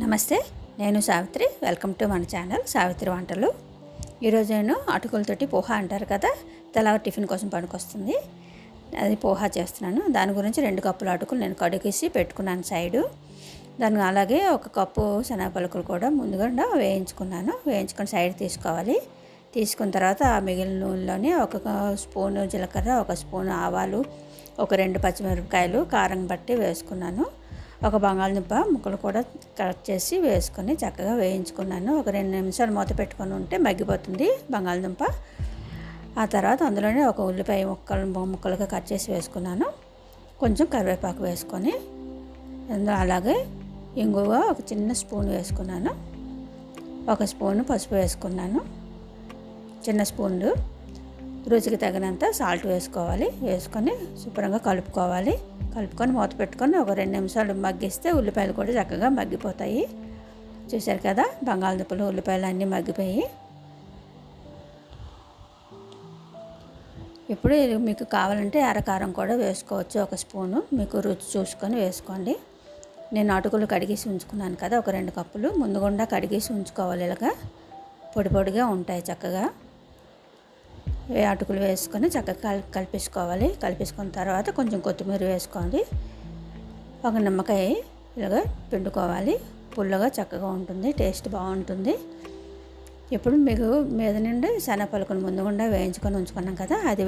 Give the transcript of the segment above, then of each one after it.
నమస్తే, నేను Savitri. Welcome to మన ఛానల్ సావిత్రి వంటలు. ఈరోజు నేను అటుకులతోటి పోహా అంటారు కదా, తెల్లవారు టిఫిన్ కోసం పనికొస్తుంది. అది పోహా చేస్తున్నాను. దాని గురించి 2 కప్పుల అటుకులు నేను కడిగేసి పెట్టుకున్నాను సైడు. దాన్ని అలాగే 1 కప్పు శనగ పలుకులు కూడా ముందుగా వేయించుకొని సైడ్ తీసుకోవాలి. తీసుకున్న తర్వాత ఆ మిగిలిన నూనెలోనే 1 స్పూను జీలకర్ర, 1 స్పూను ఆవాలు, 2 పచ్చిమిరపకాయలు కారం బట్టి వేసుకున్నాను. 1 బంగాళదుంప ముక్కలు కూడా కట్ చేసి వేసుకొని చక్కగా వేయించుకున్నాను. 2 నిమిషాలు మూత పెట్టుకొని ఉంటే మగ్గిపోతుంది బంగాళదుంప. ఆ తర్వాత అందులోనే 1 ఉల్లిపాయ ముక్కలుగా కట్ చేసి వేసుకున్నాను. కొంచెం కరివేపాకు వేసుకొని అందులో అలాగే ఇంగువ 1 చిన్న స్పూన్ వేసుకున్నాను. 1 స్పూను పసుపు వేసుకున్నాను, చిన్న స్పూన్లు. రుచికి తగినంత సాల్ట్ వేసుకోవాలి. వేసుకొని శుభ్రంగా కలుపుకొని మూత పెట్టుకొని 2 నిమిషాలు మగ్గిస్తే ఉల్లిపాయలు కూడా చక్కగా మగ్గిపోతాయి. చూశారు కదా, బంగాళదుంపలు ఉల్లిపాయలు అన్నీ మగ్గిపోయి. ఇప్పుడు మీకు కావాలంటే అరకారం కూడా వేసుకోవచ్చు, 1 స్పూను. మీకు రుచి చూసుకొని వేసుకోండి. నేను అటుకులు కడిగేసి ఉంచుకున్నాను కదా, 2 కప్పులు ముందుగుండా కడిగేసి ఉంచుకోవాలి. ఇలాగా పొడి పొడిగా ఉంటాయి చక్కగా. అటుకులు వేసుకొని చక్కగా కలిపేసుకున్న తర్వాత కొంచెం కొత్తిమీర వేసుకోండి. 1 నిమ్మకాయ ఇలాగ పిండుకోవాలి. పుల్లగా చక్కగా ఉంటుంది, టేస్ట్ బాగుంటుంది. ఇప్పుడు మీకు మీద నుండి శనగ పలుకులు ముందుగుండా వేయించుకొని ఉంచుకున్నాం కదా, అది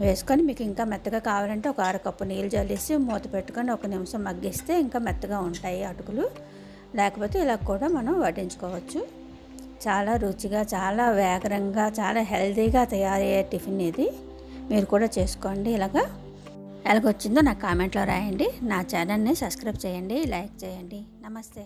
వేసుకొని మీకు ఇంకా మెత్తగా కావాలంటే 1 అరకప్పు నీళ్ళు జల్లేసి మూత పెట్టుకొని 1 నిమిషం మగ్గిస్తే ఇంకా మెత్తగా ఉంటాయి అటుకులు. లేకపోతే ఇలా కూడా మనం వడ్డించుకోవచ్చు. చాలా రుచిగా, చాలా వేగరంగా, చాలా హెల్తీగా తయారయ్యే టిఫిన్ ఇది. మీరు కూడా చేసుకోండి. ఎలాగొచ్చిందో నాకు కామెంట్లో రాయండి. నా ఛానల్ని సబ్స్క్రైబ్ చేయండి, లైక్ చేయండి. నమస్తే.